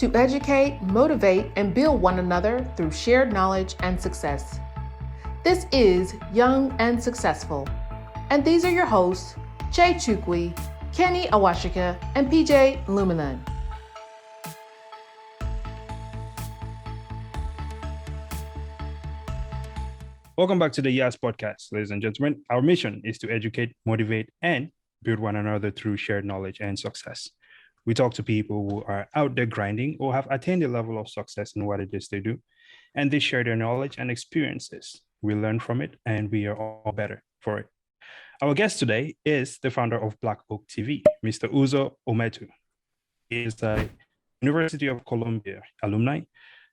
to educate, motivate, and build one another through shared knowledge and success. This is Young and Successful, and these are your hosts, Jay Chukwi, Kenny Awashika, and PJ Luminan. Welcome back to the YAS podcast, ladies and gentlemen. Our mission is to educate, motivate, and build one another through shared knowledge and success. We talk to people who are out there grinding or have attained a level of success in what it is they do, and they share their knowledge and experiences. We learn from it, and we are all better for it. Our guest today is the founder of Black Oak TV, Mr. Uzos Background. He is a University of Columbia alumni.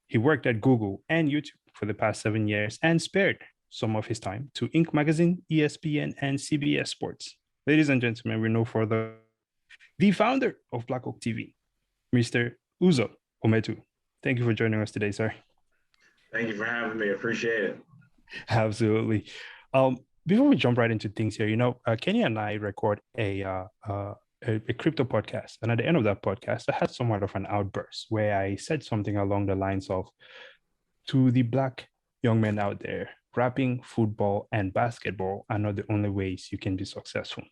He worked at Google and YouTube for the past 7 years and spared some of his time to Inc. Magazine, ESPN, and CBS Sports. Ladies and gentlemen, we know further the founder of Black Oak TV, Mr. Uzos Background. Thank you for joining us today, sir. Thank you for having me. Appreciate it. Absolutely. Before we jump right into things here, Kenny and I record a crypto podcast. And at the end of that podcast, I had somewhat of an outburst where I said something along the lines of, to the Black young men out there, rapping, football, and basketball are not the only ways you can be successful.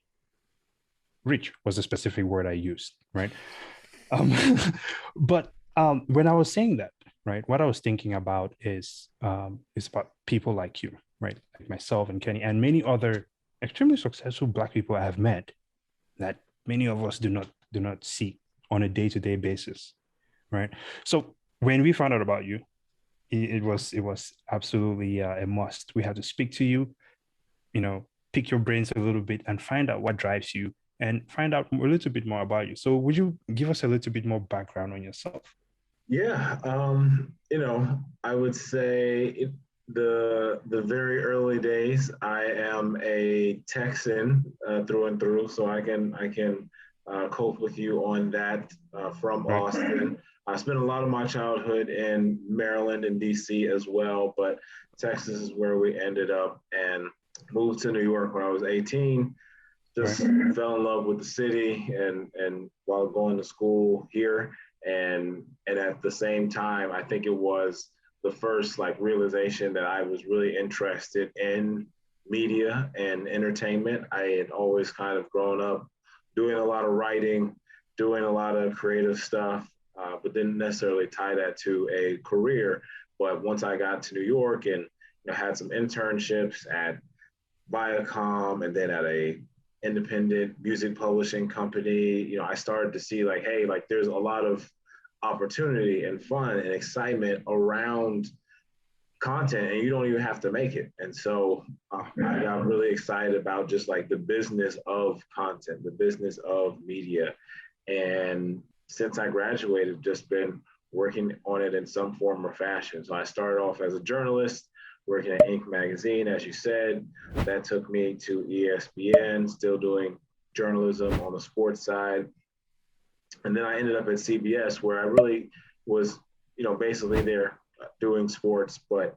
Rich was a specific word I used, right? But when I was saying that, right, what I was thinking about is about people like you, right? Like myself and Kenny and many other extremely successful Black people I have met that many of us do not see on a day-to-day basis, right? So when we found out about you, it was absolutely a must. We had to speak to you, pick your brains a little bit and find out what drives you and find out a little bit more about you. So would you give us a little bit more background on yourself? Yeah, I would say the very early days, I am a Texan through and through, so I can cope with you on that from Right. Austin. I spent a lot of my childhood in Maryland and DC as well, but Texas is where we ended up and moved to New York when I was 18. Just Right. fell in love with the city and while going to school here. And at the same time, I think it was the first realization that I was really interested in media and entertainment. I had always kind of grown up doing a lot of writing, doing a lot of creative stuff, but didn't necessarily tie that to a career. But once I got to New York and had some internships at Viacom and then at a independent music publishing company, I started to see there's a lot of opportunity and fun and excitement around content and you don't even have to make it. And so I got really excited about just the business of content, the business of media. And since I graduated, just been working on it in some form or fashion. So I started off as a journalist, working at Inc. Magazine, as you said. That took me to ESPN, still doing journalism on the sports side. And then I ended up at CBS, where I really was, basically there doing sports, but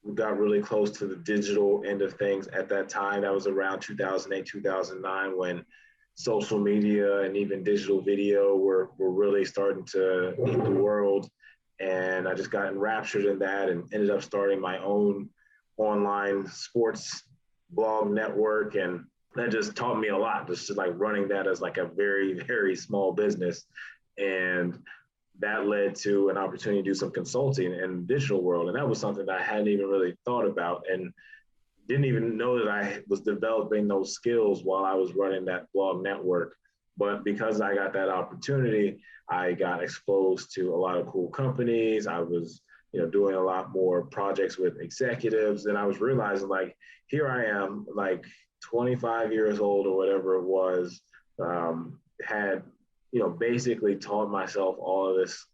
we got really close to the digital end of things at that time. That was around 2008, 2009, when social media and even digital video were really starting to eat the world. And I just got enraptured in that and ended up starting my own online sports blog network. And that just taught me a lot, just running that as a very, very small business. And that led to an opportunity to do some consulting in the digital world. And that was something that I hadn't even really thought about and didn't even know that I was developing those skills while I was running that blog network. But because I got that opportunity, I got exposed to a lot of cool companies. I was, doing a lot more projects with executives. And I was realizing here I am, 25 years old or whatever it was, had, basically taught myself all of this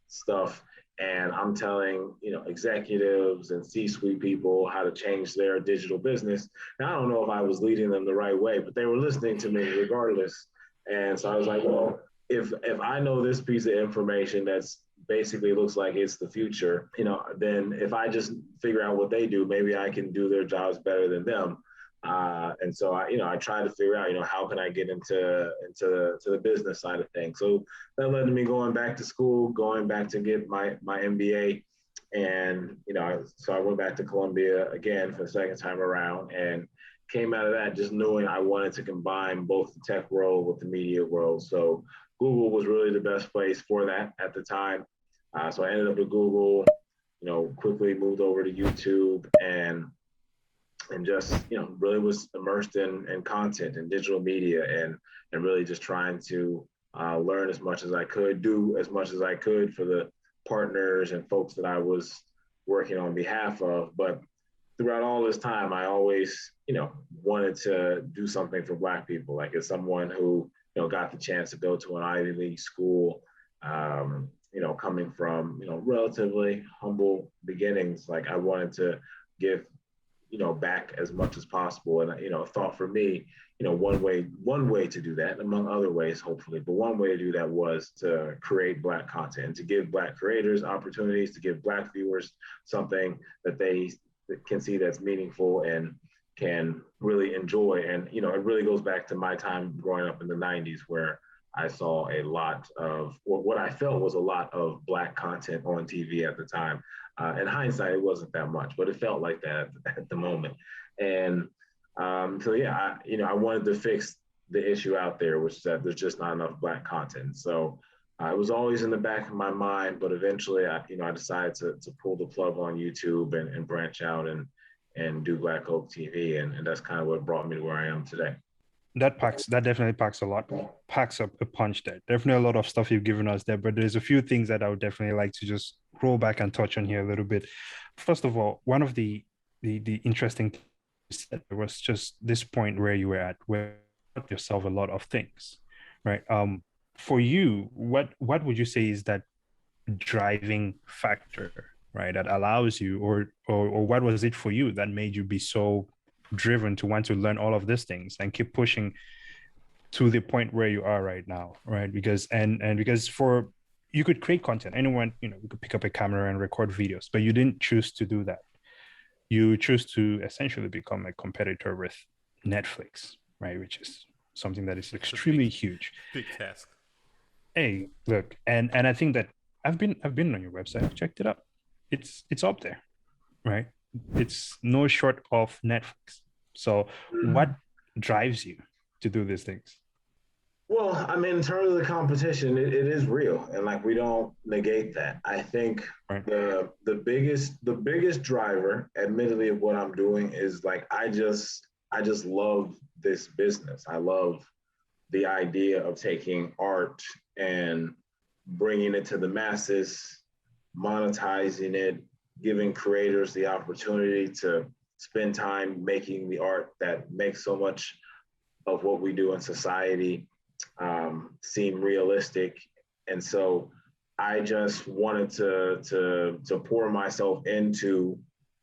stuff. And I'm telling, executives and C-suite people how to change their digital business. Now, I don't know if I was leading them the right way, but they were listening to me regardless. And so I was like, well, if I know this piece of information that's basically looks like it's the future, then if I just figure out what they do, maybe I can do their jobs better than them. And so I tried to figure out, how can I get into the business side of things. So that led to me going back to school, going back to get my MBA. And, so I went back to Columbia again for the second time around and came out of that just knowing I wanted to combine both the tech world with the media world. So Google was really the best place for that at the time. So I ended up at Google, quickly moved over to YouTube and just really was immersed in content and digital media and really just trying to learn as much as I could, do as much as I could for the partners and folks that I was working on behalf of. But throughout all this time, I always wanted to do something for Black people. Like, as someone who got the chance to go to an Ivy League school, coming from relatively humble beginnings, like I wanted to give back as much as possible. And, thought for me, one way to do that, among other ways, hopefully, but one way to do that was to create Black content and to give Black creators opportunities, to give Black viewers something that they can see that's meaningful and can really enjoy. And, it really goes back to my time growing up in the 90s, where I saw a lot of what I felt was a lot of Black content on TV at the time. In hindsight, it wasn't that much, but it felt like that at the moment. And so, yeah, I wanted to fix the issue out there, which is that there's just not enough Black content. So it was always in the back of my mind, but eventually, I decided to pull the plug on YouTube and branch out and do Black Oak TV. And that's kind of what brought me to where I am today. That definitely packs up a punch there. Definitely a lot of stuff you've given us there, but there's a few things that I would definitely like to just roll back and touch on here a little bit. First of all, one of the interesting things was just this point where you were at, where you taught yourself a lot of things, right? For you, what would you say is that driving factor, right, that allows you, or what was it for you that made you be so driven to want to learn all of these things and keep pushing to the point where you are right now, right? Because for you could create content, anyone, you could pick up a camera and record videos, but you didn't choose to do that. You choose to essentially become a competitor with Netflix, right? Which is something that is extremely huge. Big task. Hey, look, and I think that I've been on your website. I've checked it out. It's up there, right? It's no short of Netflix. So what drives you to do these things? Well, I mean, in terms of the competition, it is real, and like we don't negate that. I think right. the biggest driver, admittedly, of what I'm doing is like I just love this business. I love the idea of taking art and bringing it to the masses, monetizing it, giving creators the opportunity to spend time making the art that makes so much of what we do in society seem realistic. And so I just wanted to pour myself into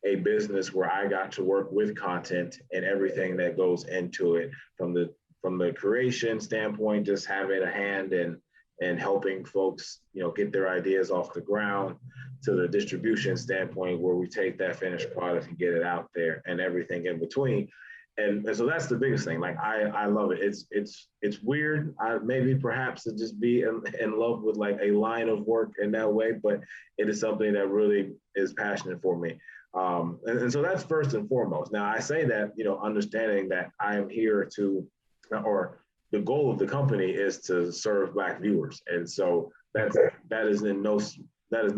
a business where I got to work with content and everything that goes into it, from the creation standpoint, just having a hand and helping folks, get their ideas off the ground, to the distribution standpoint, where we take that finished product and get it out there, and everything in between. And so that's the biggest thing. Like I love it. It's weird. Maybe perhaps to just be in love with like a line of work in that way, but it is something that really is passionate for me. And so that's first and foremost. Now I say that, understanding that I am here or the goal of the company is to serve Black viewers. And so that is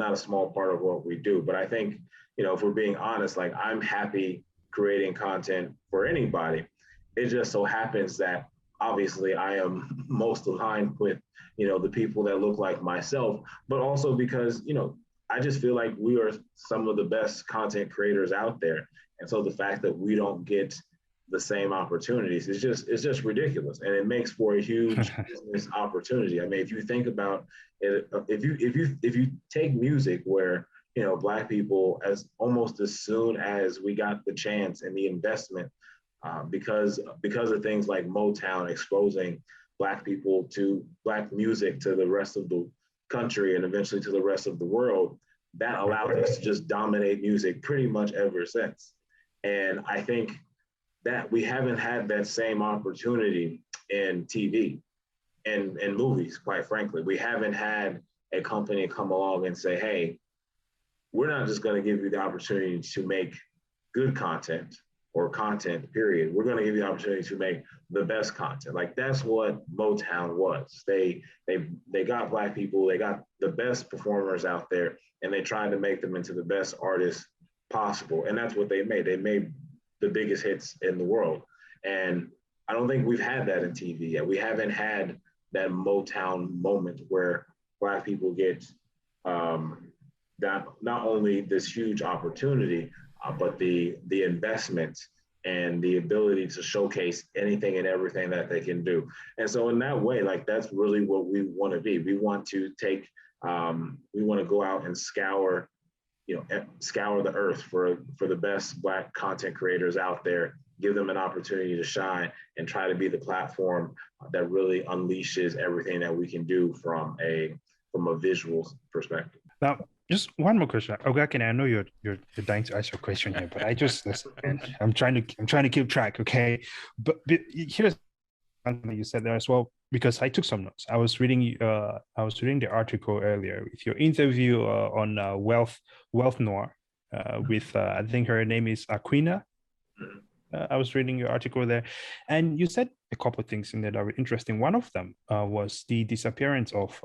not a small part of what we do. But I think, if we're being honest, like I'm happy creating content for anybody. It just so happens that obviously I am most aligned with, the people that look like myself, but also because, I just feel like we are some of the best content creators out there. And so the fact that we don't get the same opportunities is just ridiculous. And it makes for a huge business opportunity. I mean, if you think about it, if you take music, where Black people, as almost as soon as we got the chance and the investment, because of things like Motown exposing Black people to Black music to the rest of the country and eventually to the rest of the world, that allowed us to just dominate music pretty much ever since. And I think that we haven't had that same opportunity in TV and movies, quite frankly. We haven't had a company come along and say, hey, we're not just going to give you the opportunity to make good content or content, period. We're going to give you the opportunity to make the best content. Like that's what Motown was. They got Black people, they got the best performers out there, and they tried to make them into the best artists possible. And that's what they made. They made the biggest hits in the world. And I don't think we've had that in TV yet. We haven't had that Motown moment where Black people get that not only this huge opportunity, but the investment and the ability to showcase anything and everything that they can do. And so in that way, like that's really what we want to be. We want to take, we want to go out and scour the earth for the best Black content creators out there, give them an opportunity to shine, and try to be the platform that really unleashes everything that we can do from a visual perspective. Now, just one more question. Okay, I know you're dying to ask your question here, but I just listen, I'm trying to keep track. Okay, but here's something you said there as well, because I took some notes. I was reading the article earlier with your interview on Wealth Noir with I think her name is Aquina. I was reading your article there, and you said a couple of things in there that were interesting. One of them was the disappearance of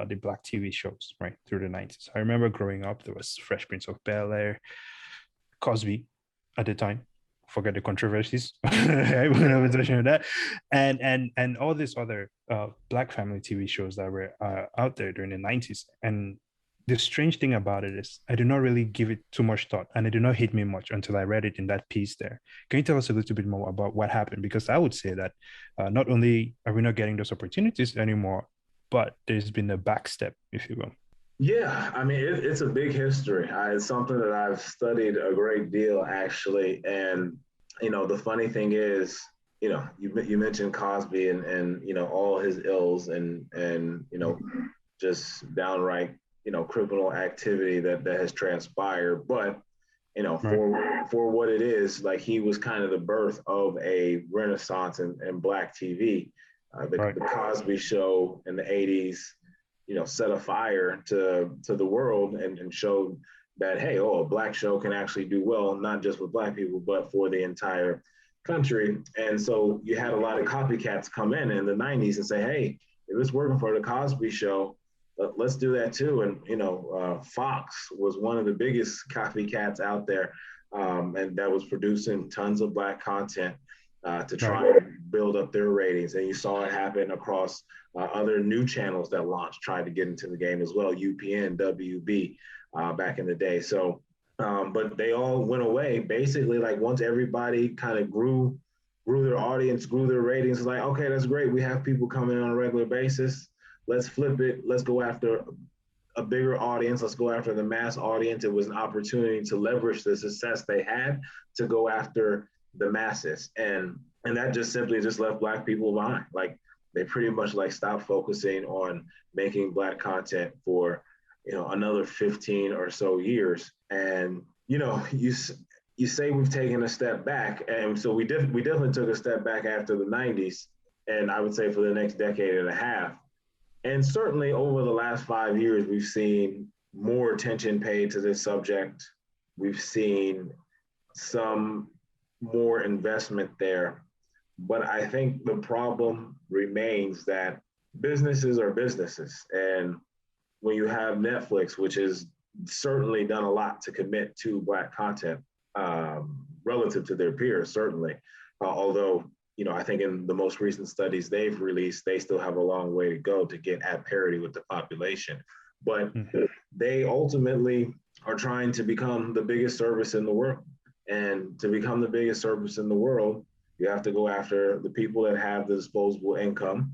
the Black TV shows right through the 90s. I remember growing up, there was Fresh Prince of Bel-Air, Cosby at the time. Forget the controversies when I was talking about that, and all these other Black family TV shows that were out there during the 90s. And the strange thing about it is I did not really give it too much thought, and it did not hit me much until I read it in that piece there. Can you tell us a little bit more about what happened? Because I would say that not only are we not getting those opportunities anymore, but there's been a backstep, if you will. Yeah, I mean, it's a big history. It's something that I've studied a great deal, actually. And, the funny thing is, you mentioned Cosby and all his ills and just downright, criminal activity that has transpired. But, for what it is, like he was kind of the birth of a renaissance in Black TV. The Cosby Show in the 80s, set a fire to the world and showed that, hey, a Black show can actually do well, not just with Black people, but for the entire country. And so you had a lot of copycats come in the 90s and say, hey, if it's working for the Cosby Show, let's do that too. And, Fox was one of the biggest copycats out there, and that was producing tons of Black content to try and build up their ratings. And you saw it happen across other new channels that launched, tried to get into the game as well, UPN, WB back in the day. So, but they all went away basically, like once everybody kind of grew their audience, grew their ratings, like, okay, that's great. We have people coming on a regular basis. Let's flip it. Let's go after a bigger audience. Let's go after the mass audience. It was an opportunity to leverage the success they had to go after the masses. And that just simply left Black people behind. Like they pretty much stopped focusing on making Black content for, another 15 or so years. And, you say we've taken a step back. And so we definitely took a step back after the 90s. And I would say for the next decade and a half. And certainly over the last 5 years, we've seen more attention paid to this subject. We've seen some more investment there. But I think the problem remains that businesses are businesses. And when you have Netflix, which has certainly done a lot to commit to Black content relative to their peers, certainly, although I think in the most recent studies they've released, they still have a long way to go to get at parity with the population. But they ultimately are trying to become the biggest service in the world. And to become the biggest service in the world, you have to go after the people that have the disposable income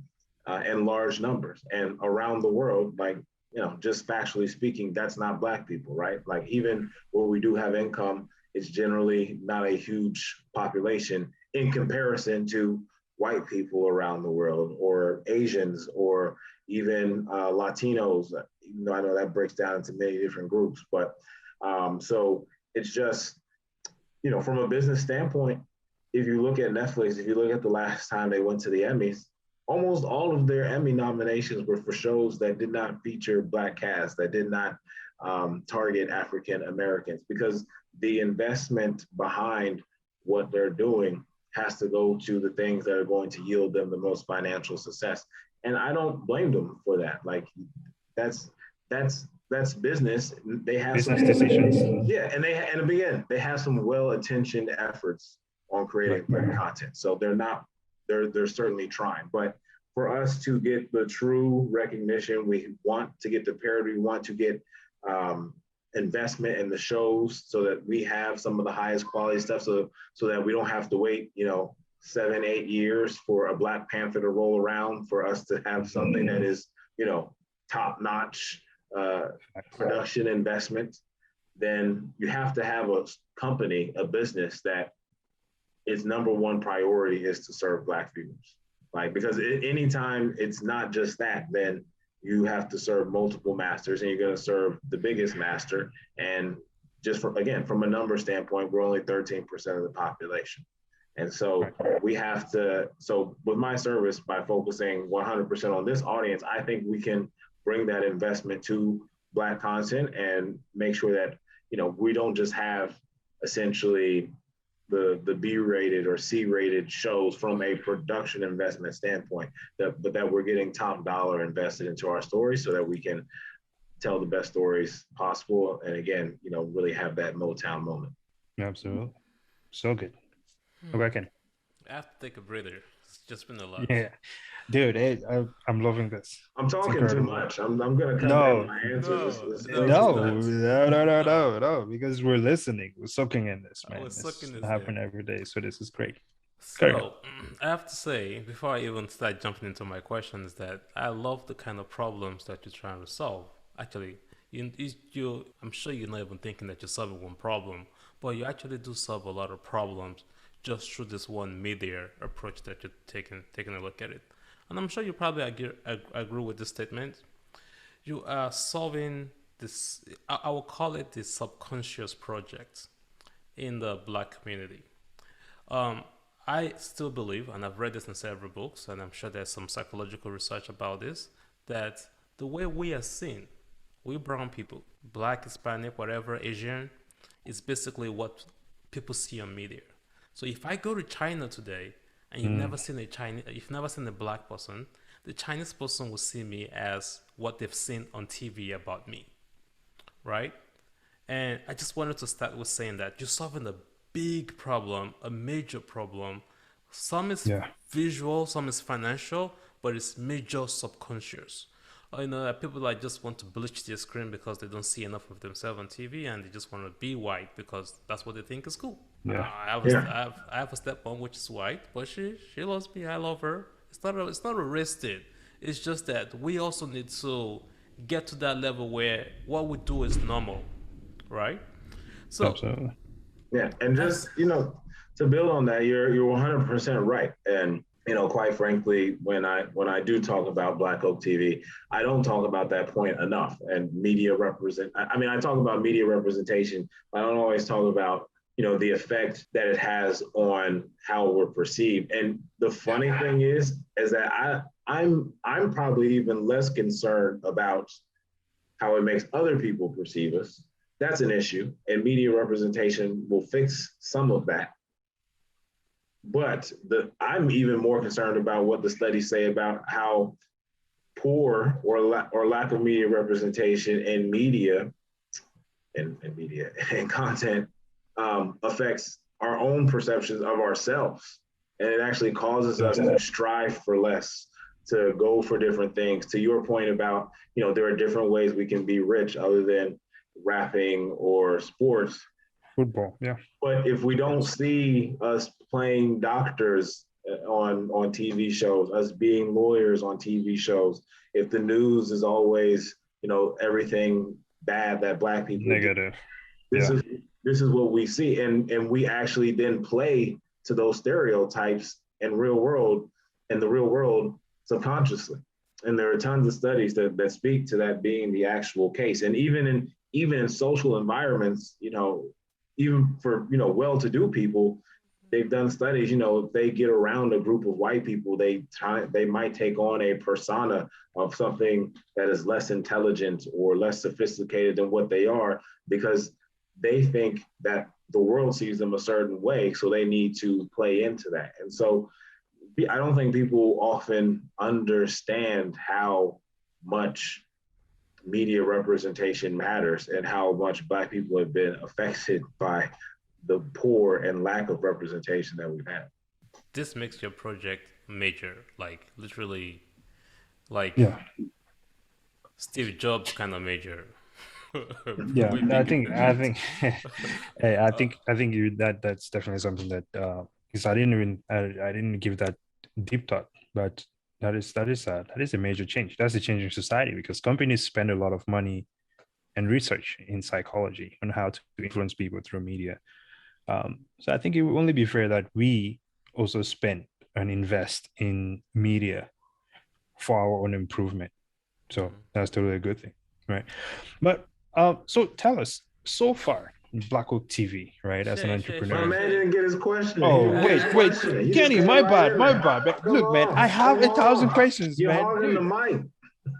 in large numbers. And around the world, just factually speaking, that's not Black people, right? Like even where we do have income, it's generally not a huge population in comparison to white people around the world or Asians or even Latinos. I know that breaks down into many different groups, but so it's just, from a business standpoint, if you look at Netflix, if you look at the last time they went to the Emmys, almost all of their Emmy nominations were for shows that did not feature Black cast, that did not target African Americans, because the investment behind what they're doing has to go to the things that are going to yield them the most financial success. And I don't blame them for that. Like that's that's business. They have Business some decisions. yeah, and again, they have some well-intentioned efforts on creating great content. So they're certainly trying. But for us to get the true recognition, we want to get the parity, we want to get investment in the shows so that we have some of the highest quality stuff, so that we don't have to wait, 7-8 years for a Black Panther to roll around for us to have something that is, top-notch production investment. Then you have to have a company, a business that its number one priority is to serve Black viewers. Like, because anytime it's not just that, then you have to serve multiple masters and you're going to serve the biggest master. And just from a number standpoint, we're only 13% of the population. And so we have to, so with my service, by focusing 100% on this audience, I think we can bring that investment to Black content and make sure that, we don't just have essentially the B-rated or C-rated shows from a production investment standpoint, but that we're getting top dollar invested into our stories so that we can tell the best stories possible. And again, really have that Motown moment. Absolutely. So good. Okay. I have to take a breather. It's just been a lot. Yeah. Dude, I'm loving this. I'm talking too much. I'm going to cut No. back my answers. No, because we're listening. We're soaking in this, man. This happens every day, so this is great. So, I have to say, before I even start jumping into my questions, that I love the kind of problems that you're trying to solve. Actually, I'm sure you're not even thinking that you're solving one problem, but you actually do solve a lot of problems just through this one media approach that you're taking a look at it. And I'm sure you probably agree with this statement. You are solving this, I will call it the subconscious project in the Black community. I still believe, and I've read this in several books, and I'm sure there's some psychological research about this, that the way we are seen, we brown people, Black, Hispanic, whatever, Asian, is basically what people see on media. So if I go to China today and you've never seen a Black person, the Chinese person will see me as what they've seen on TV about me, right? And I just wanted to start with saying that you're solving a big problem, a major problem. Some is visual, some is financial, but it's major subconscious. People just want to bleach their screen because they don't see enough of themselves on TV, and they just want to be white because that's what they think is cool. Yeah. I have a stepmom which is white, but she loves me. I love her. It's not a race thing. It's just that we also need to get to that level where what we do is normal, right? So, absolutely. Yeah, and just to build on that, you're 100% right. And quite frankly, when I do talk about Black Oak TV, I don't talk about that point enough. And I talk about media representation, but I don't always talk about the effect that it has on how we're perceived. And the funny thing is that I'm probably even less concerned about how it makes other people perceive us. That's an issue, and media representation will fix some of that. But I'm even more concerned about what the studies say about how poor or lack of media representation in media and content affects our own perceptions of ourselves. And it actually causes us to strive for less, to go for different things. To your point about, there are different ways we can be rich other than rapping or sports. Football, yeah. But if we don't see us playing doctors on TV shows, us being lawyers on TV shows, if the news is always, everything bad that Black people negative, this is what we see, and we actually then play to those stereotypes in the real world subconsciously. And there are tons of studies that speak to that being the actual case. And even in social environments, even for well-to-do people, they've done studies, if they get around a group of white people, they might take on a persona of something that is less intelligent or less sophisticated than what they are, because they think that the world sees them a certain way, so they need to play into that. And so I don't think people often understand how much media representation matters and how much Black people have been affected by the poor and lack of representation that we've had. This makes your project major, like literally, like Yeah. Steve Jobs kind of major. Yeah, Way I bigger think than I that. think hey, I think you that's definitely something that because I didn't give that deep thought, but that is a major change. That's a change in society because companies spend a lot of money and research in psychology on how to influence people through media. So I think it would only be fair that we also spend and invest in media for our own improvement. So Mhm. that's totally a good thing, right? But so tell us, so far, Black Oak TV, right, as an My entrepreneur. man didn't get his question. He Oh, didn't get his wait, question. He just Kenny, came right in my there. bad, man. Come Look, man, I on, have come 1,000 on. questions, You're man. hogging the Dude, mic.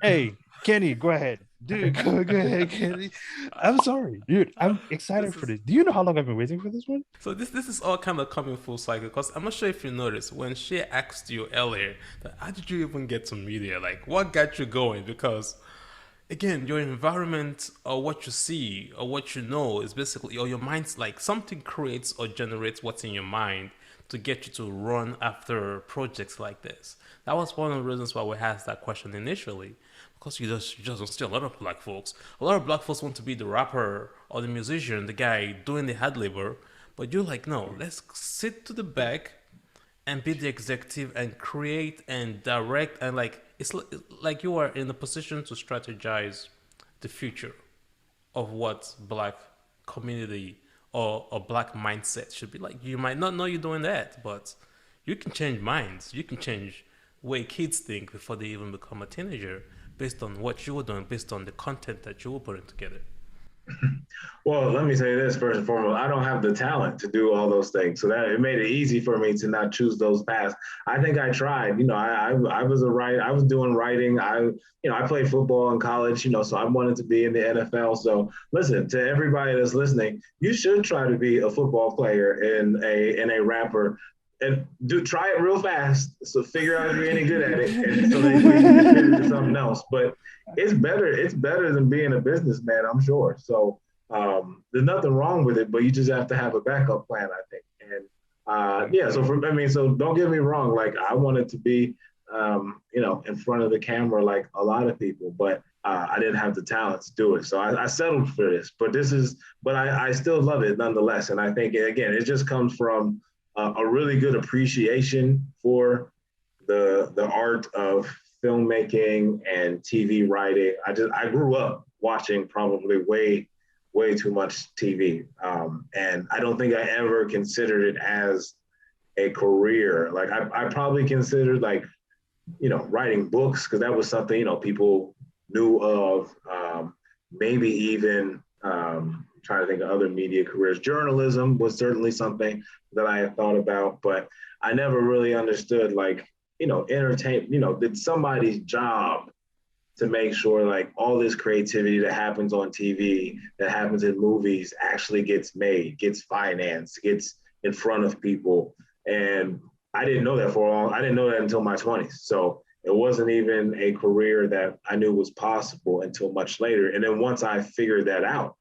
hey, Kenny, go ahead. Dude, go ahead, Kenny. I'm sorry, dude. I'm excited This for is this. Do you know how long I've been waiting for this one? so this is all kind of coming full cycle because I'm not sure if you noticed when she asked you earlier that how did you even get to media? Like what got you going? Because again, your environment or what you see or what you know is basically or your mind's like something creates or generates what's in your mind to get you to run after projects like this. That was one of the reasons why we asked that question initially. Because you just don't see a lot of black folks. A lot of black folks want to be the rapper or the musician, the guy doing the hard labor. But you're like, no, let's sit to the back and be the executive and create and direct and like like you are in a position to strategize the future of what black community or a black mindset should be like. You might not know you're doing that, but you can change minds. You can change way kids think before they even become a teenager based on what you were doing, based on the content that you were putting together. Well, let me say this first and foremost. I don't have the talent to do all those things, so that it made it easy for me to not choose those paths. I think I tried. I was a writer. I was doing writing. I played football in college. So I wanted to be in the NFL. So listen to everybody that's listening. You should try to be a football player and a rapper. And try it real fast. So figure out if you're any good at it, and so you can pivot to something else. But it's better. It's better than being a businessman, I'm sure. So there's nothing wrong with it, but you just have to have a backup plan, I think. And yeah, so don't get me wrong. Like I wanted to be, in front of the camera like a lot of people, but I didn't have the talent to do it. So I settled for this. But I still love it nonetheless. And I think again, it just comes from a really good appreciation for the art of filmmaking and TV writing. I grew up watching probably way too much TV, and I don't think I ever considered it as a career. Like I probably considered like writing books because that was something people knew of. Maybe even trying to think of other media careers. Journalism was certainly something that I had thought about, but I never really understood like entertain. Did somebody's job to make sure like all this creativity that happens on TV, that happens in movies, actually gets made, gets financed, gets in front of people. And I didn't know that for a long. I didn't know that until my 20s. So it wasn't even a career that I knew was possible until much later. And then once I figured that out,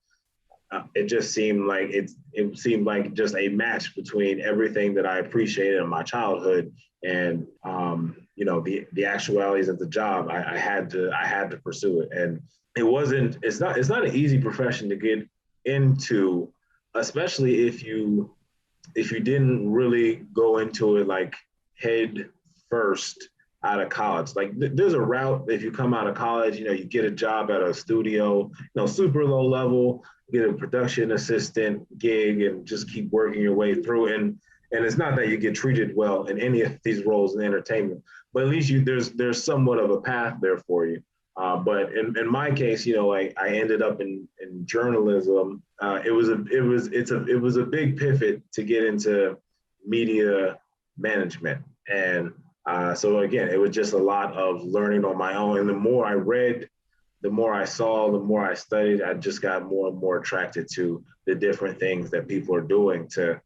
it just seemed like it seemed like just a match between everything that I appreciated in my childhood and the actualities of the job. I had to pursue it, and it's not an easy profession to get into, especially if you didn't really go into it like head first out of college. Like there's a route if you come out of college, you get a job at a studio, super low level, get a production assistant gig and just keep working your way through. And it's not that you get treated well in any of these roles in entertainment, but at least there's somewhat of a path there for you. But in my case, I ended up in journalism. It was a big pivot to get into media management. And so again, it was just a lot of learning on my own. And the more I read, the more I saw, the more I studied, I just got more and more attracted to the different things that people are doing to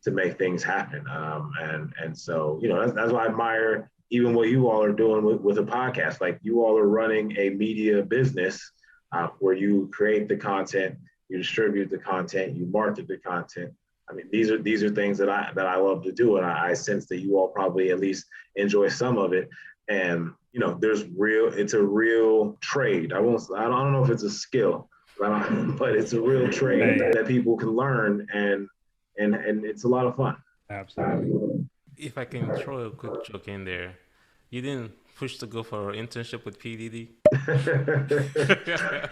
make things happen. And so, that's why I admire even what you all are doing with a podcast. Like, you all are running a media business where you create the content, you distribute the content, you market the content. I mean, these are things that I love to do, and I sense that you all probably at least enjoy some of it. And it's a real trade. I don't know if it's a skill, but it's a real trade that people can learn, and it's a lot of fun. Absolutely. If I can throw a quick joke in there, you didn't push to go for an internship with PDD?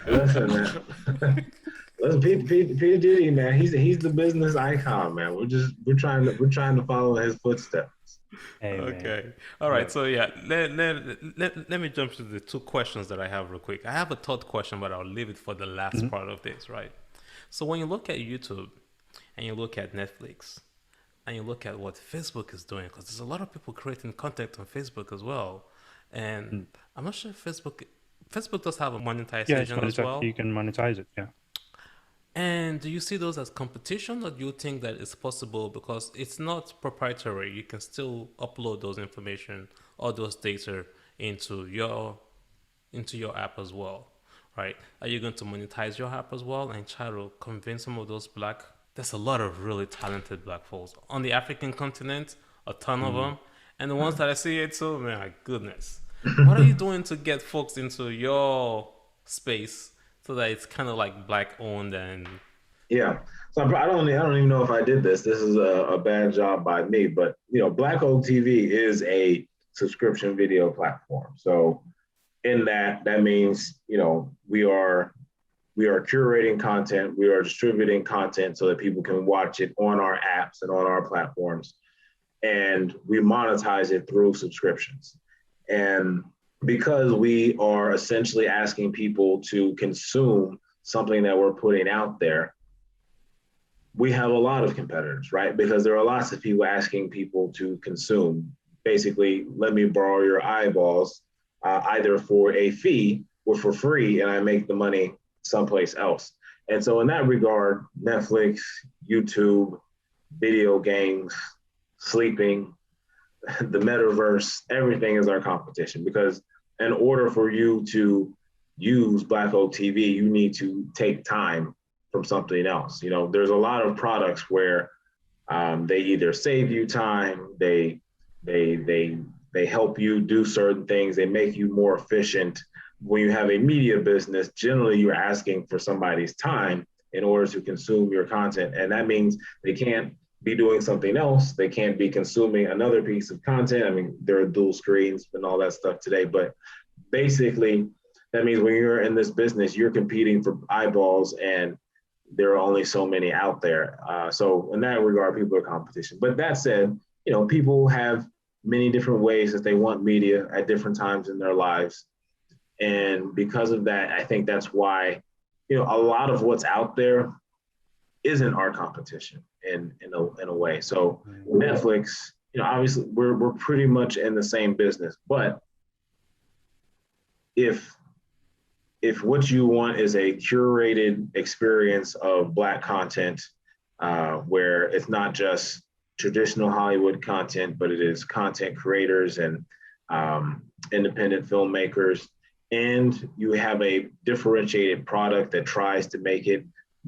Listen, man. Listen, P Diddy, man. He's the business icon, man. We're trying to follow his footsteps. Hey, Okay. All right. So yeah, let me jump to the two questions that I have real quick. I have a third question, but I'll leave it for the last part of this, right? So when you look at YouTube and you look at Netflix and you look at what Facebook is doing, because there's a lot of people creating content on Facebook as well, and I'm not sure if Facebook does have a monetization as well. You can monetize it, yeah. And do you see those as competition, or do you think that it's possible because it's not proprietary? You can still upload those information or those data into your app as well, right? Are you going to monetize your app as well and try to convince some of those there's a lot of really talented black folks on the African continent, a ton of them, and the ones that I see it too, man, my goodness. What are you doing to get folks into your space so that it's kind of like black owned? And yeah, so I don't even know if I did this. This is a bad job by me, but Black Oak TV is a subscription video platform. So in that means we are curating content, we are distributing content so that people can watch it on our apps and on our platforms, and we monetize it through subscriptions. And because we are essentially asking people to consume something that we're putting out there, we have a lot of competitors, right? Because there are lots of people asking people to consume. Basically, let me borrow your eyeballs, either for a fee or for free, and I make the money someplace else. And so in that regard, Netflix, YouTube, video games, sleeping, the metaverse, everything is our competition, because in order for you to use Black Oak TV, you need to take time from something else. There's a lot of products where they either save you time, they help you do certain things, they make you more efficient. When you have a media business, generally you're asking for somebody's time in order to consume your content. And that means they can't be doing something else. They can't be consuming another piece of content. I mean, there are dual screens and all that stuff today, but basically that means when you're in this business, you're competing for eyeballs, and there are only so many out there. So in that regard, people are competition. But that said, people have many different ways that they want media at different times in their lives. And because of that, I think that's why, a lot of what's out there isn't our competition in a way. So Netflix, obviously we're pretty much in the same business, but if what you want is a curated experience of Black content, where it's not just traditional Hollywood content, but it is content creators and independent filmmakers, and you have a differentiated product that tries to make it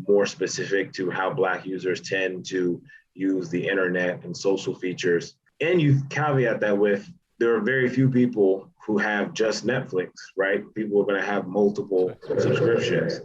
more specific to how Black users tend to use the internet and social features, and you caveat that with, there are very few people who have just Netflix, right? People are going to have multiple subscriptions.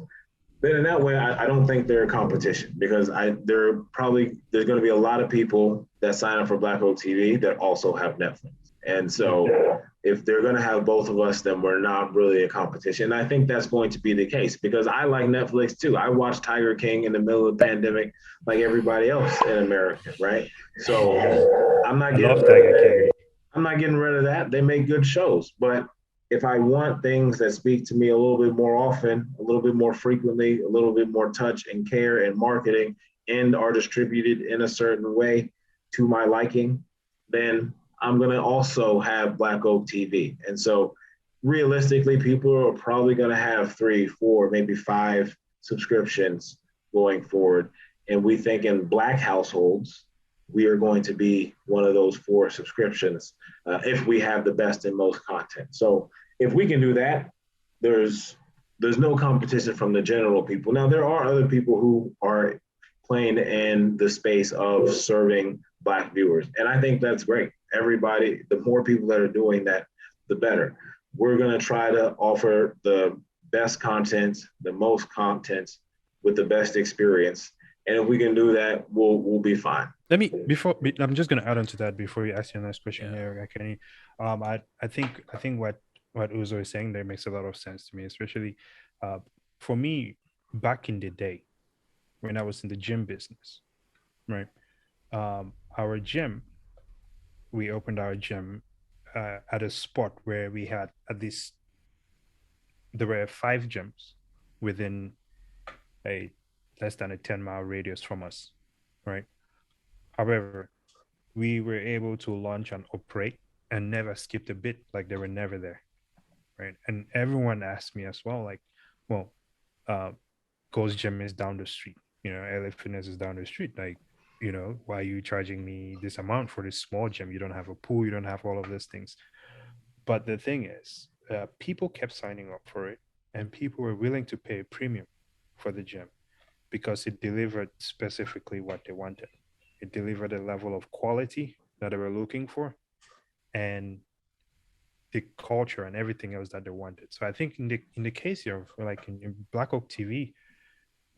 Then in that way, I don't think they're a competition, because there's going to be a lot of people that sign up for Black Oak TV that also have Netflix. And so if they're going to have both of us, then we're not really a competition. And I think that's going to be the case, because I like Netflix too. I watched Tiger King in the middle of the pandemic like everybody else in America, right? So I'm not getting rid of that. They make good shows. But if I want things that speak to me a little bit more often, a little bit more frequently, a little bit more touch and care and marketing, and are distributed in a certain way, to my liking, then I'm going to also have Black Oak TV. And so realistically, people are probably going to have 3, 4, maybe 5 subscriptions going forward. And we think in Black households, we are going to be one of those 4 subscriptions if we have the best and most content. So if we can do that, there's no competition from the general people. Now, there are other people who are playing in the space of serving Black viewers. And I think that's great. Everybody, the more people that are doing that, the better. We're going to try to offer the best content, the most content with the best experience. And if we can do that, we'll be fine. I'm just going to add on to that before you ask your next question here, Kenny. I think what Uzo is saying there makes a lot of sense to me, especially for me back in the day when I was in the gym business, right? Our gym, we opened our gym at a spot where we had at least, there were 5 gyms within a less than a 10-mile radius from us, right? However, we were able to launch and operate and never skipped a bit, like they were never there, right? And everyone asked me as well, like, well, Ghost Gym is down the street, LA Fitness is down the street, like, why are you charging me this amount for this small gym? You don't have a pool, you don't have all of these things. But the thing is, people kept signing up for it, and people were willing to pay a premium for the gym because it delivered specifically what they wanted. It delivered a level of quality that they were looking for, and the culture and everything else that they wanted. So I think in the case here of like in Black Oak TV,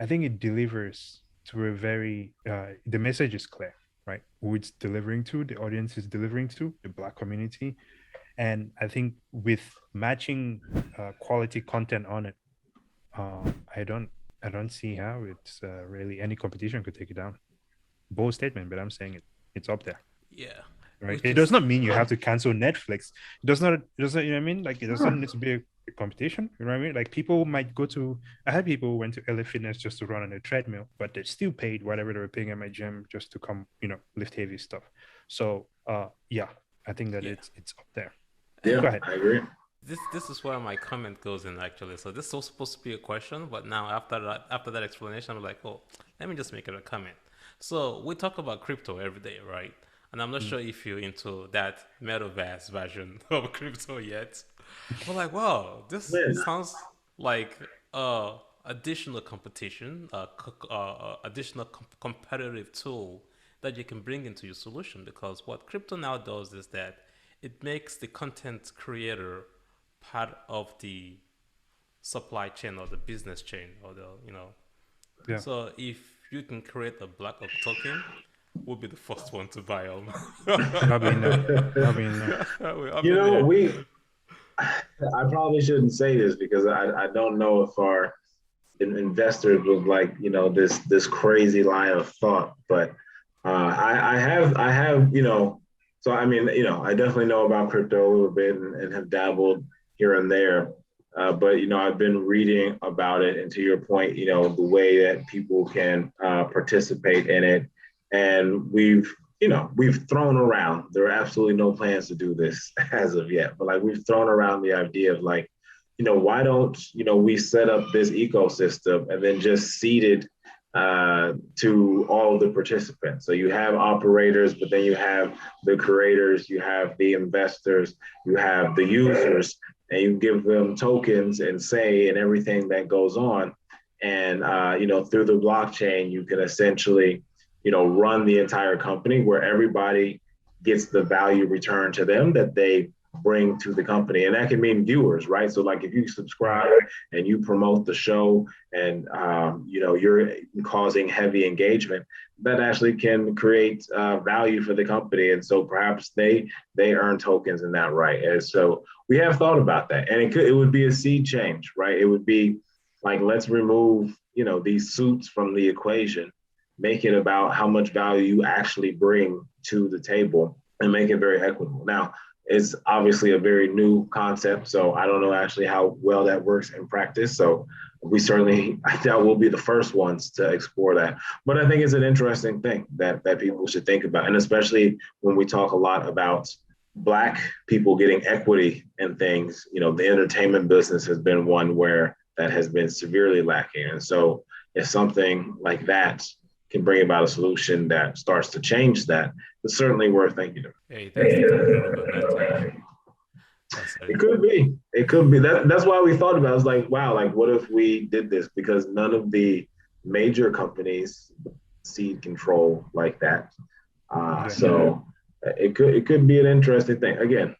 I think it delivers to a very the message is clear, right? Who it's delivering to, the audience is delivering to, the Black community. And I think with matching quality content on it, I don't see how it's really any competition could take it down. Bold statement, but I'm saying it's up there. Yeah. Right. It does not mean you have to cancel Netflix. It does not, you know what I mean? Like, it doesn't need to be a competition. You know what I mean? Like, people might I had people who went to LA Fitness just to run on a treadmill, but they still paid whatever they were paying at my gym just to come, lift heavy stuff. So, yeah, I think that it's up there. Yeah, go ahead. I agree. This is where my comment goes in, actually. So this was supposed to be a question, but now after that explanation, I'm like, oh, let me just make it a comment. So we talk about crypto every day, right? And I'm not sure if you're into that metaverse version of crypto yet. But like, wow, this sounds like additional competition, additional competitive tool that you can bring into your solution. Because what crypto now does is that it makes the content creator part of the supply chain or the business chain or Yeah. So if you can create a Black Oak token, we'll be the first one to buy them. I mean, I probably shouldn't say this because I don't know if our investors would like, this crazy line of thought, but I have, so I mean, I definitely know about crypto a little bit and have dabbled here and there. But I've been reading about it, and to your point, the way that people can participate in it, and we've thrown around. There are absolutely no plans to do this as of yet, but like we've thrown around the idea of like, why don't we set up this ecosystem and then just seed it to all of the participants. So you have operators, but then you have the creators, you have the investors, you have the users, and you give them tokens and say and everything that goes on. And through the blockchain, you can essentially run the entire company where everybody gets the value returned to them that they bring to the company. And that can mean viewers, right? So like if you subscribe and you promote the show and you're causing heavy engagement, that actually can create value for the company. And so perhaps they earn tokens in that, right? And so we have thought about that. And it would be a seed change, right? It would be like, let's remove these suits from the equation, make it about how much value you actually bring to the table, and make it very equitable. Now, is obviously a very new concept. So I don't know actually how well that works in practice. So I doubt we'll be the first ones to explore that. But I think it's an interesting thing that people should think about. And especially when we talk a lot about Black people getting equity in things, the entertainment business has been one where that has been severely lacking. And so if something like that can bring about a solution that starts to change that, it's certainly worth thinking of. Hey, that's the conclusion of the matter. It could be. It could be. That's why we thought about it. It's like, wow, like what if we did this? Because none of the major companies cede control like that. So it could be an interesting thing. Again,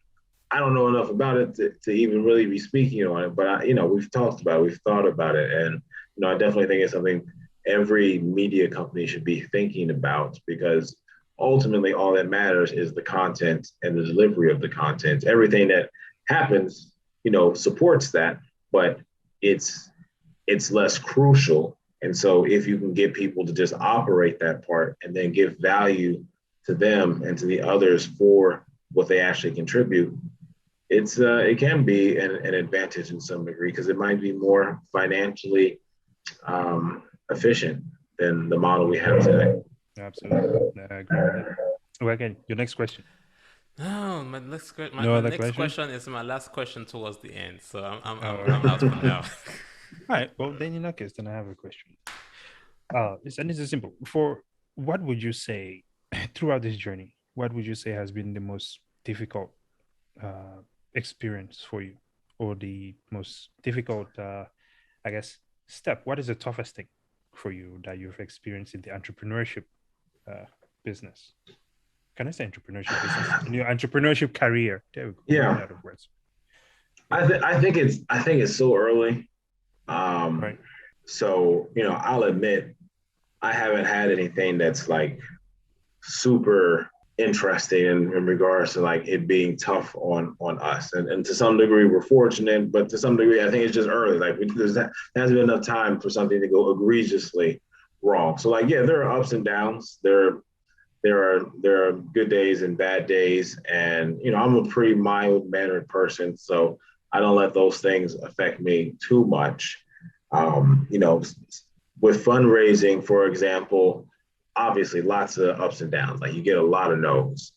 I don't know enough about it to even really be speaking on it, but we've talked about it, we've thought about it, and I definitely think it's something every media company should be thinking about, because ultimately all that matters is the content and the delivery of the content. Everything that happens, supports that, but it's less crucial. And so if you can get people to just operate that part and then give value to them and to the others for what they actually contribute, it can be an advantage in some degree, because it might be more financially efficient than the model we have today. Absolutely. I agree with that. Well, again, your next question. No, my next, No my other next questions? question is my last question towards the end. So Oh, I'm out for now. All right. Well, then in that case, then I have a question. It's simple. For what would you say throughout this journey? What would you say has been the most difficult experience for you, or the most difficult, I guess, step? What is the toughest thing for you that you've experienced in the entrepreneurship business? Can I say entrepreneurship business? In your entrepreneurship career? There we go. Yeah. Out of words. I think it's so early. Right. So, I'll admit I haven't had anything that's like super interesting in regards to like it being tough on us. And to some degree we're fortunate, but to some degree I think it's just early. Like there hasn't been enough time for something to go egregiously wrong. So like, yeah, there are ups and downs. There are good days and bad days. And, I'm a pretty mild-mannered person, so I don't let those things affect me too much. With fundraising, for example, obviously lots of ups and downs. Like you get a lot of no's.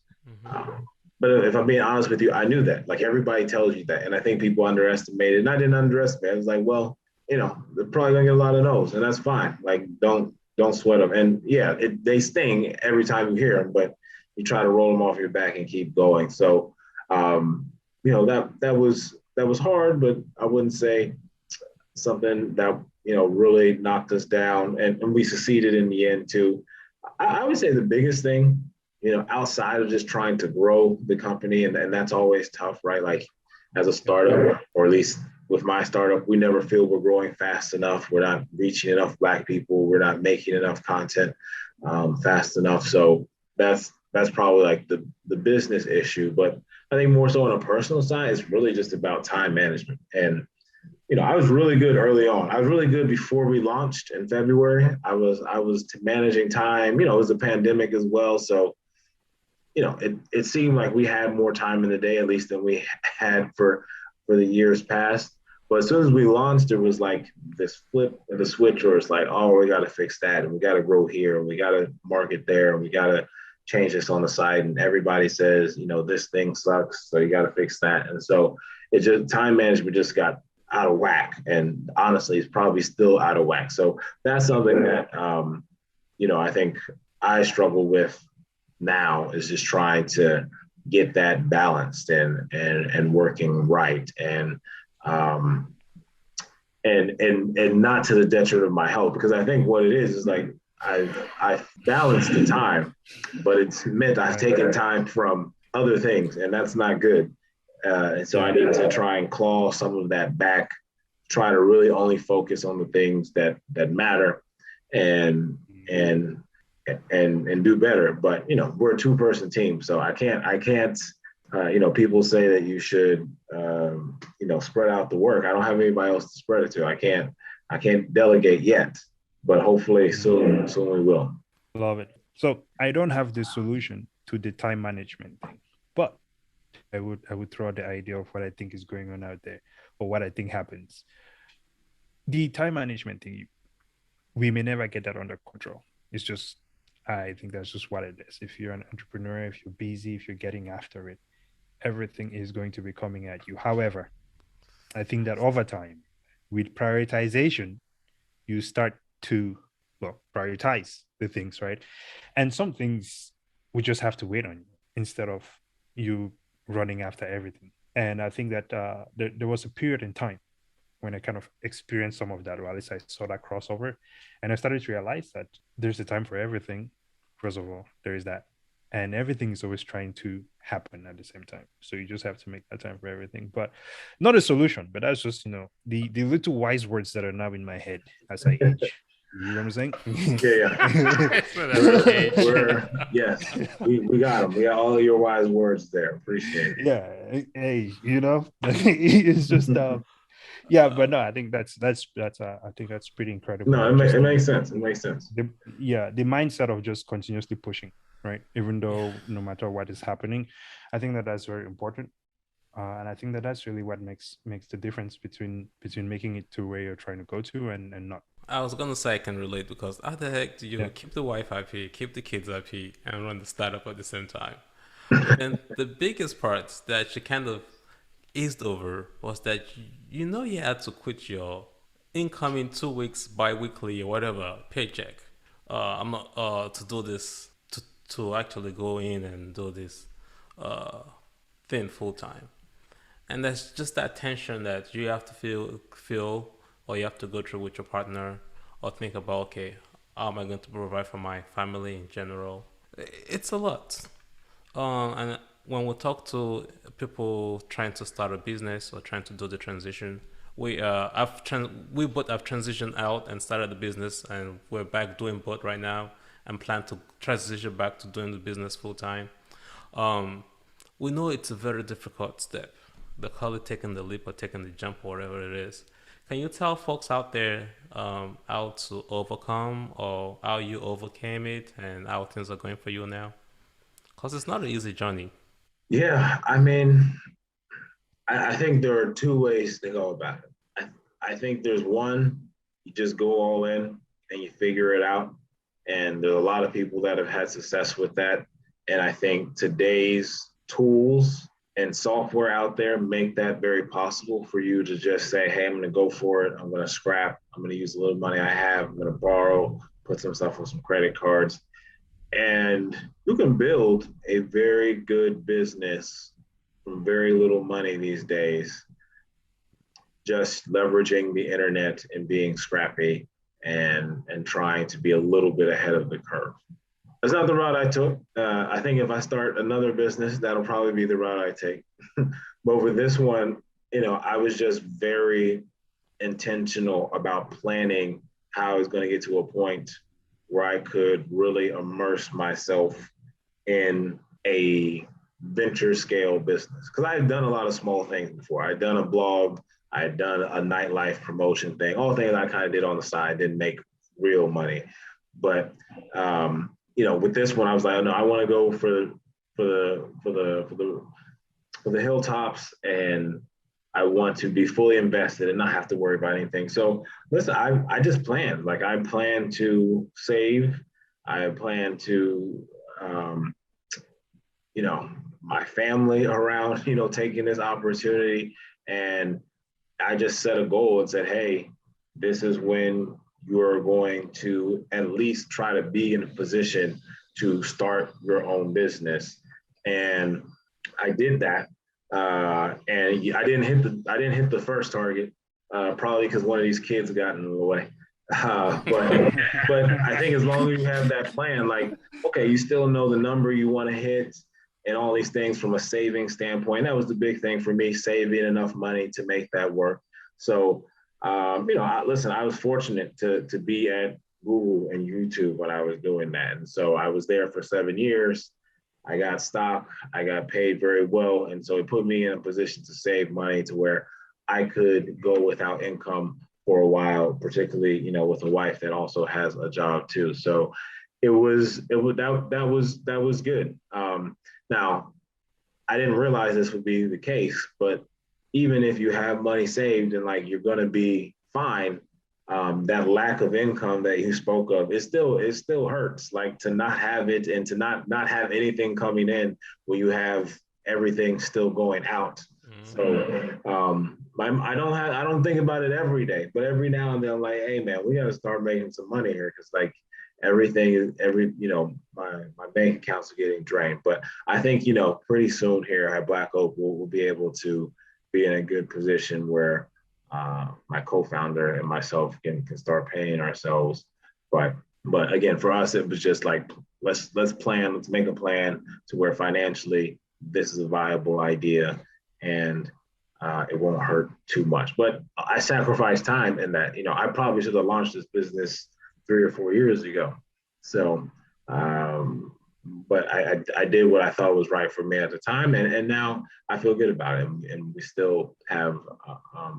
But if I'm being honest with you, I knew that. Like everybody tells you that. And I think people underestimate it. And I didn't underestimate it. I was like, well, they're probably gonna get a lot of no's, and that's fine. Like don't sweat them. And yeah, they sting every time you hear them, but you try to roll them off your back and keep going. So that was hard, but I wouldn't say something that really knocked us down, and we succeeded in the end too. I would say the biggest thing, outside of just trying to grow the company, and that's always tough, right? Like as a startup, or at least with my startup, we never feel we're growing fast enough. We're not reaching enough Black people. We're not making enough content fast enough. So that's probably like the business issue. But I think more so on a personal side, it's really just about time management. And I was really good early on. I was really good before we launched in February. I was managing time. It was a pandemic as well, so it seemed like we had more time in the day, at least than we had for the years past. But as soon as we launched, there was like this flip of the switch where it's like, oh, we got to fix that, and we got to grow here, and we got to market there, and we got to change this on the site. And everybody says, this thing sucks, so you got to fix that. And so it just, time management just got out of whack. And honestly, it's probably still out of whack. So that's something that, I think I struggle with now, is just trying to get that balanced and working right. And not to the detriment of my health, because I think what it is like I've balanced the time, but it's meant I've taken time from other things, and that's not good. And so I need to try and claw some of that back, try to really only focus on the things that matter, and do better. But we're a 2-person team, so I can't. People say that you should spread out the work. I don't have anybody else to spread it to. I can't delegate yet, but hopefully soon we will. Love it. So I don't have the solution to the time management thing, but I would throw out the idea of what I think is going on out there or what I think happens. The time management thing, we may never get that under control. It's just, I think that's just what it is. If you're an entrepreneur, if you're busy, if you're getting after it, everything is going to be coming at you. However, I think that over time, with prioritization, you start to, well, prioritize the things, right? And some things we just have to wait on you instead of you running after everything. And I think that there was a period in time when I kind of experienced some of that, or at least I saw that crossover. And I started to realize that there's a time for everything. First of all, there is that. And everything is always trying to happen at the same time. So you just have to make that time for everything. But not a solution, but that's just, the little wise words that are now in my head as I age. You know what I'm saying? Yeah. Yes, we got them. We got all of your wise words there. Appreciate it. Yeah. Hey, it's just yeah, but no, I think that's I think that's pretty incredible. No, it makes sense. It makes sense. The mindset of just continuously pushing, right? Even though no matter what is happening, I think that that's very important, and I think that that's really what makes the difference between making it to where you're trying to go to and not. I was gonna say I can relate because how the heck do you keep the wife happy, keep the kids happy, and run the startup at the same time? And the biggest part that you kind of eased over was that you had to quit your incoming 2 weeks bi-weekly or whatever paycheck. I'm not to do this to actually go in and do this thing full time. And there's just that tension that you have to feel or you have to go through with your partner or think about, okay, how am I going to provide for my family in general? It's a lot. And when we talk to people trying to start a business or trying to do the transition, we both have transitioned out and started the business, and we're back doing both right now and plan to transition back to doing the business full time. We know it's a very difficult step. They call it taking the leap or taking the jump or whatever it is. Can you tell folks out there how to overcome or how you overcame it and how things are going for you now? Because it's not an easy journey. Yeah, I mean, I think there are two ways to go about it. I think there's one, you just go all in and you figure it out. And there's a lot of people that have had success with that. And I think today's tools and software out there make that very possible for you to just say, hey, I'm going to go for it. I'm going to scrap. I'm going to use a little money I have. I'm going to borrow, put some stuff on some credit cards. And you can build a very good business from very little money these days, just leveraging the internet and being scrappy and trying to be a little bit ahead of the curve. That's not the route I took. I think if I start another business, that'll probably be the route I take. But with this one, I was just very intentional about planning how I was going to get to a point where I could really immerse myself in a venture scale business. Because I had done a lot of small things before. I had done a blog, I had done a nightlife promotion thing, all things I kind of did on the side, didn't make real money. But with this one, I was like, no, I want to go for the hilltops, and I want to be fully invested and not have to worry about anything. So listen, I just planned. Like I plan to save. I plan to, my family around, taking this opportunity. And I just set a goal and said, hey, this is when you're going to at least try to be in a position to start your own business. And I did that. And I didn't hit the first target, probably because one of these kids got in the way. But I think as long as you have that plan, like, okay, you still know the number you want to hit and all these things from a saving standpoint. That was the big thing for me, saving enough money to make that work. So, I was fortunate to be at Google and YouTube when I was doing that. And so I was there for 7 years. I got stock, I got paid very well. And so it put me in a position to save money to where I could go without income for a while, particularly, with a wife that also has a job too. So that was good. Now, I didn't realize this would be the case, but even if you have money saved and like you're going to be fine, that lack of income that you spoke of, it still hurts. Like to not have it and to not have anything coming in when you have everything still going out. So I don't think about it every day, but every now and then I'm like, hey man, we got to start making some money here because like everything is my bank accounts are getting drained. But I think pretty soon here at Black Oak we'll be able to be in a good position where my co-founder and myself can start paying ourselves. But again, for us, it was just like let's make a plan to where financially this is a viable idea and it won't hurt too much. But I sacrificed time in that. I probably should have launched this business 3 or 4 years ago. So, but I did what I thought was right for me at the time, and now I feel good about it, and we still have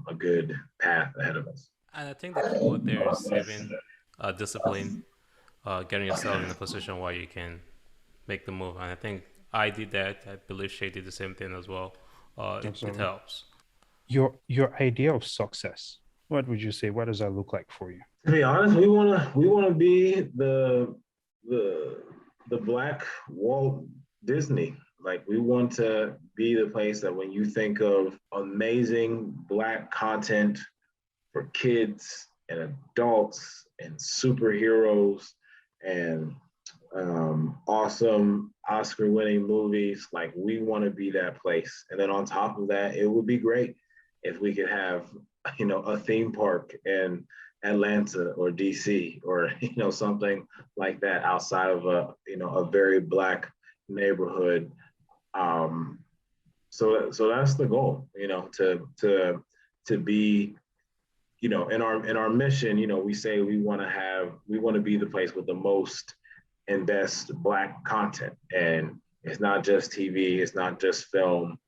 a good path ahead of us. And I think the key word there is saving, discipline, getting yourself in a position where you can make the move. And I think I did that. I believe Shay did the same thing as well. It Absolutely. helps. Your idea of success, what would you say? What does that look like for you? To be honest, we wanna be the the Black Walt Disney. Like we want to be the place that when you think of amazing Black content for kids and adults and superheroes and awesome Oscar-winning movies. Like we want to be that place. And then on top of that, it would be great if we could have, a theme park in Atlanta or DC or something like that outside of a very Black neighborhood. Um, so that's the goal, to be in our mission, we say we want to be the place with the most and best Black content. And it's not just TV, it's not just film,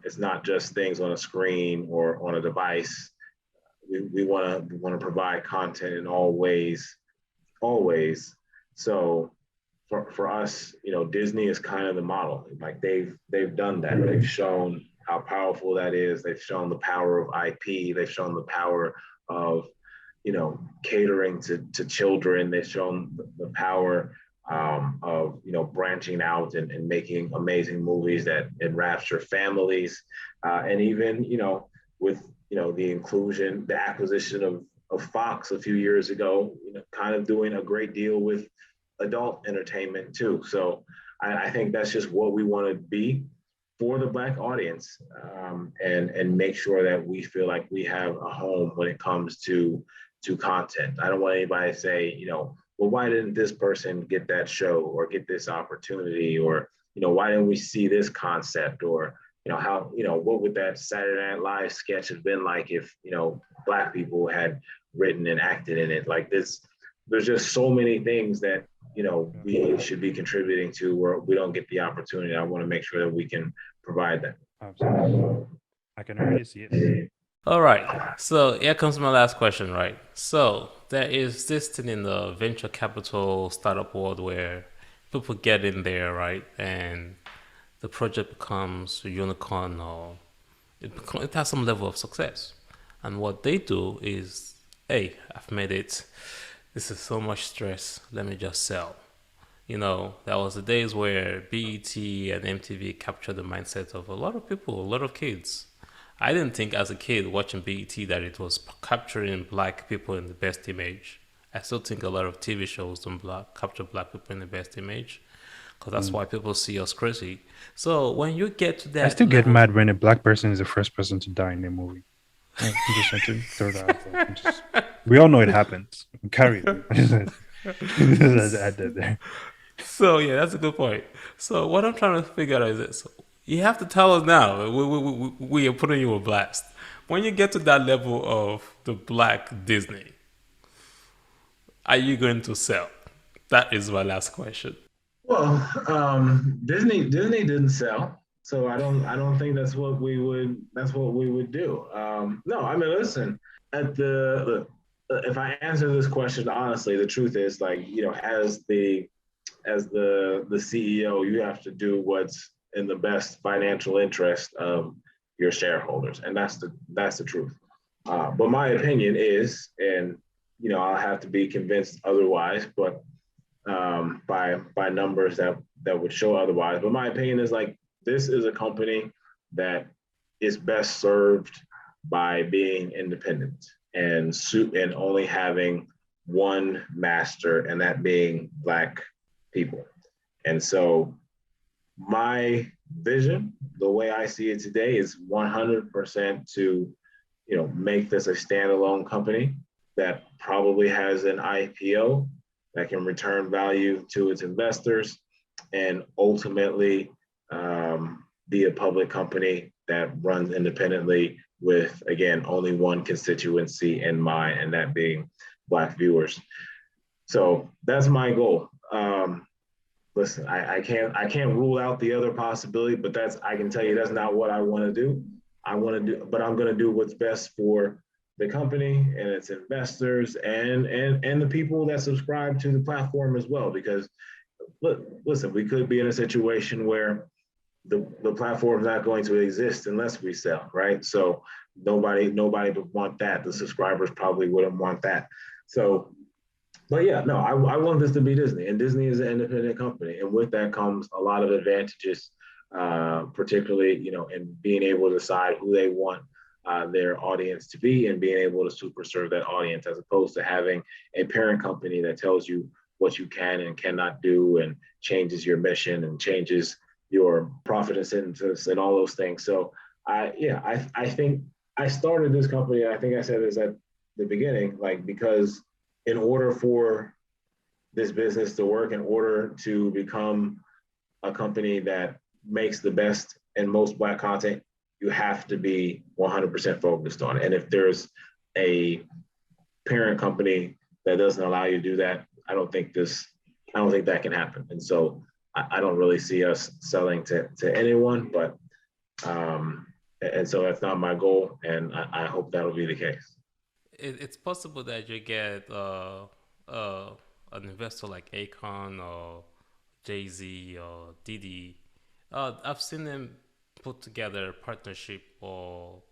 it's not just things on a screen or on a device. We want to provide content in all ways, always. So for us, Disney is kind of the model. Like they've done that. They've shown how powerful that is. They've shown the power of IP. They've shown the power of catering to children. They've shown the power of branching out and making amazing movies that enrapture families, and even with the inclusion, the acquisition of Fox a few years ago, kind of doing a great deal with adult entertainment too. So I think that's just what we want to be for the Black audience, and make sure that we feel like we have a home when it comes to content. I don't want anybody to say, well, why didn't this person get that show or get this opportunity, or why didn't we see this concept, or how what would that Saturday Night Live sketch have been like if Black people had written and acted in it. Like this, there's just so many things that we should be contributing to where we don't get the opportunity. I want to make sure that we can provide that. Absolutely. I can already see it. All right. So here comes my last question, right? So there is this thing in the venture capital startup world where people get in there, right? And the project becomes a unicorn or it has some level of success. And what they do is, hey, I've made it. This is so much stress. Let me just sell. That was the days where BET and MTV captured the mindset of a lot of people, a lot of kids. I didn't think as a kid watching BET that it was capturing Black people in the best image. I still think a lot of TV shows don't capture Black people in the best image because that's why people see us crazy. So when you get to I that still get level, mad when a Black person is the first person to die in a movie. I just want to throw that out there. We all know it happens. Carry it. Just add that there. so yeah, that's a good point. So what I'm trying to figure out is this: you have to tell us now. We are putting you a blast. When you get to that level of the Black Disney, are you going to sell? That is my last question. Well, Disney didn't sell, so I don't think that's what we would do. No, I mean, listen, if I answer this question honestly, the truth is like as the CEO, you have to do what's in the best financial interest of your shareholders, and that's the truth. But my opinion is, and I'll have to be convinced otherwise, but by numbers that would show otherwise. But my opinion is like this is a company that is best served by being independent and only having one master, and that being Black people. And so my vision, the way I see it today, is 100% to make this a standalone company that probably has an IPO that can return value to its investors, and ultimately be a public company that runs independently with, again, only one constituency in mind, and that being Black viewers. So that's my goal. Listen, I can't rule out the other possibility, but I can tell you that's not what I want to do. But I'm going to do what's best for the company and its investors and the people that subscribe to the platform as well. Because listen, we could be in a situation where the platform is not going to exist unless we sell, right? So nobody would want that. The subscribers probably wouldn't want that. So, but yeah, no, I want this to be Disney, and Disney is an independent company, and with that comes a lot of advantages, particularly in being able to decide who they want their audience to be, and being able to super serve that audience, as opposed to having a parent company that tells you what you can and cannot do, and changes your mission and changes your profit incentives and all those things. So I think I started this company. I think I said this at the beginning, like, because in order for this business to work, in order to become a company that makes the best and most Black content, you have to be 100% focused on it. And if there's a parent company that doesn't allow you to do that, I don't think that can happen. And so I don't really see us selling to anyone, but and so that's not my goal, and I hope that'll be the case. It's possible that you get an investor like Akon or Jay-Z or Diddy. I've seen them put together partnership or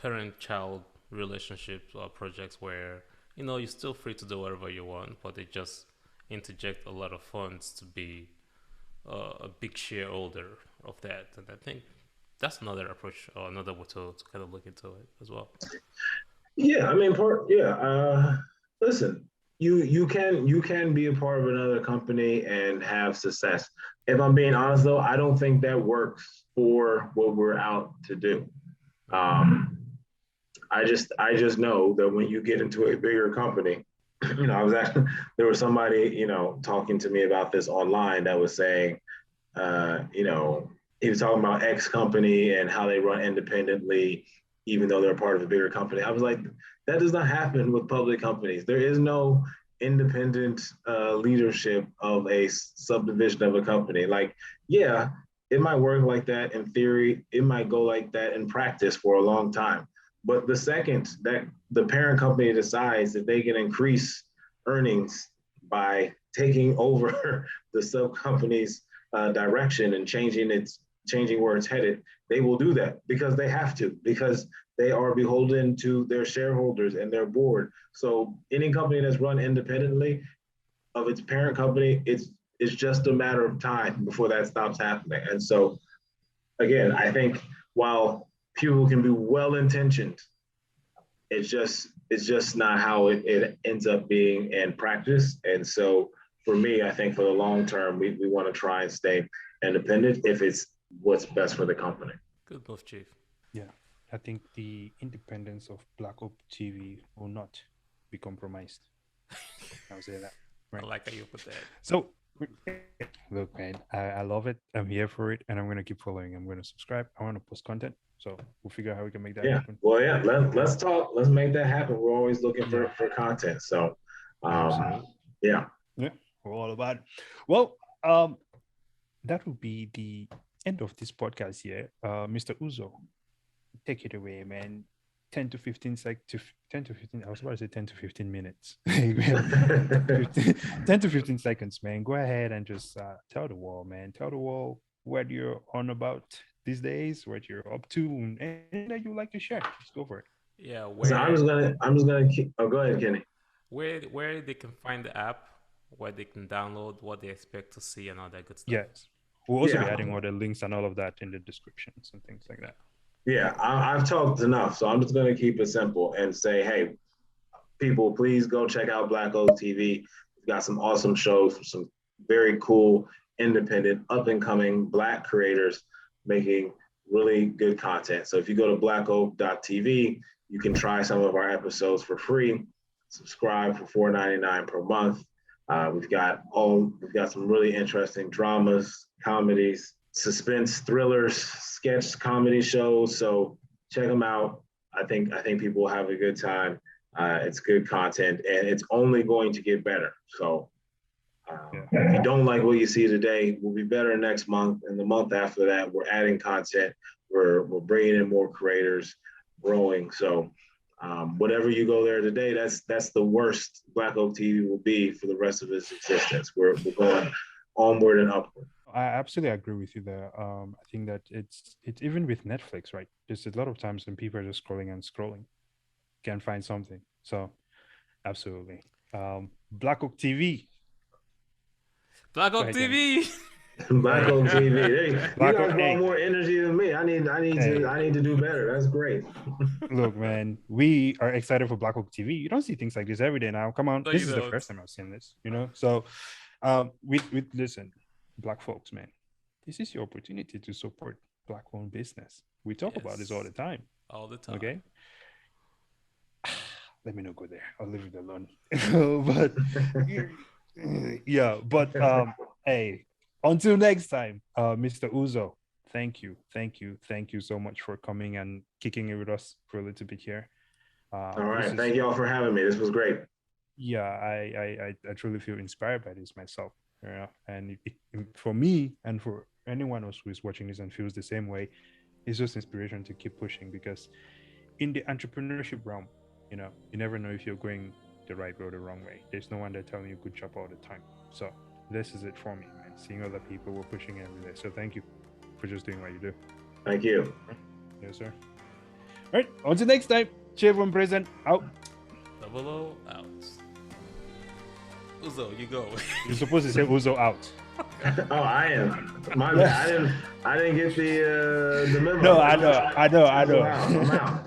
parent-child relationships or projects where you're still free to do whatever you want, but they just interject a lot of funds to be a big shareholder of that. And I think that's another approach or another way to kind of look into it as well. Yeah, I mean, listen, you can be a part of another company and have success. If I'm being honest, though, I don't think that works for what we're out to do. I just know that when you get into a bigger company, there was somebody, talking to me about this online that was saying, he was talking about X company and how they run independently, even though they're part of a bigger company. I was like, that does not happen with public companies. There is no independent leadership of a subdivision of a company. Like, yeah, it might work like that in theory. It might go like that in practice for a long time. But the second that the parent company decides that they can increase earnings by taking over the sub company's direction and changing where it's headed, they will do that because they have to, because they are beholden to their shareholders and their board. So any company that's run independently of its parent company, it's just a matter of time before that stops happening. And so, again, I think while people can be well-intentioned, it's just not how it ends up being in practice. And so for me, I think for the long term, we want to try and stay independent if it's what's best for the company. Good move, Chief. Yeah, I think the independence of Black Ops TV will not be compromised. I'll say that. Right. I like how you put that. So, look, man, I love it. I'm here for it, and I'm going to keep following. I'm going to subscribe. I want to post content. So we'll figure out how we can make that happen. Well, yeah, let's talk. Let's make that happen. We're always looking for content. So, yeah. Yeah, we're all about it. Well, that will be the end of this podcast here. Mr. Uzo, take it away, man. 10 to 15 I was about to say 10 to 15 minutes. 10 to 15 seconds, man. Go ahead and just tell the world, man. Tell the world what you're on about these days, what you're up to, and anything that you like to share. Just go for it. Yeah, So I'm just gonna keep. Oh, go ahead, Kenny. where they can find the app, where they can download, what they expect to see, and all that good stuff. Yes. We'll also be Yeah, adding all the links and all of that in the descriptions and things like that. yeah. I've talked enough, so I'm just gonna keep it simple and say, hey, people, please go check out Black Oak TV. We've got some awesome shows from some very cool, independent, up and coming Black creators making really good content. So if you go to blackoak.tv, you can try some of our episodes for free. Subscribe for $4.99 per month. We've got some really interesting dramas, comedies, suspense thrillers, sketch comedy shows. So check them out. I think people will have a good time. It's good content, and it's only going to get better. So if you don't like what you see today, we'll be better next month, and the month after that, we're adding content. We're bringing in more creators, growing. So whatever you go there today, that's the worst Black Oak TV will be for the rest of its existence. We're going onward and upward. I absolutely agree with you there. I think that it's even with Netflix, right? There's a lot of times when people are just scrolling and scrolling, can't find something. So absolutely. Black Oak TV. Black Oak TV. Black Oak TV. Hey, you Black guys Oak, brought hey. more energy than me. I need to do better. That's great. Look, man, we are excited for Black Oak TV. You don't see things like this every day now. Come on, No, this you is the don't. first time I've seen this. So, we listen, Black folks, man, this is your opportunity to support Black-owned business. We talk about this all the time. All the time. Okay. Let me not go there. I'll leave it alone. But yeah, but hey, until next time, Mr. Uzo, thank you so much for coming and kicking it with us for a little bit here. All right, thank you all for having me. This was great. Yeah, I truly feel inspired by this myself. And for me and for anyone else who is watching this and feels the same way, it's just inspiration to keep pushing, because in the entrepreneurship realm, you never know if you're going the right road or the wrong way. There's no one there telling you good job all the time. So this is it for me, man. Seeing other people were pushing every day. So thank you for just doing what you do. Thank you. Yes, sir. All right, until next time. Cheer from present out. Double O out. Uzo, you go. You're supposed to say Uzo out. Oh, I am. My bad. I didn't get the memo. No, I know. I'm out.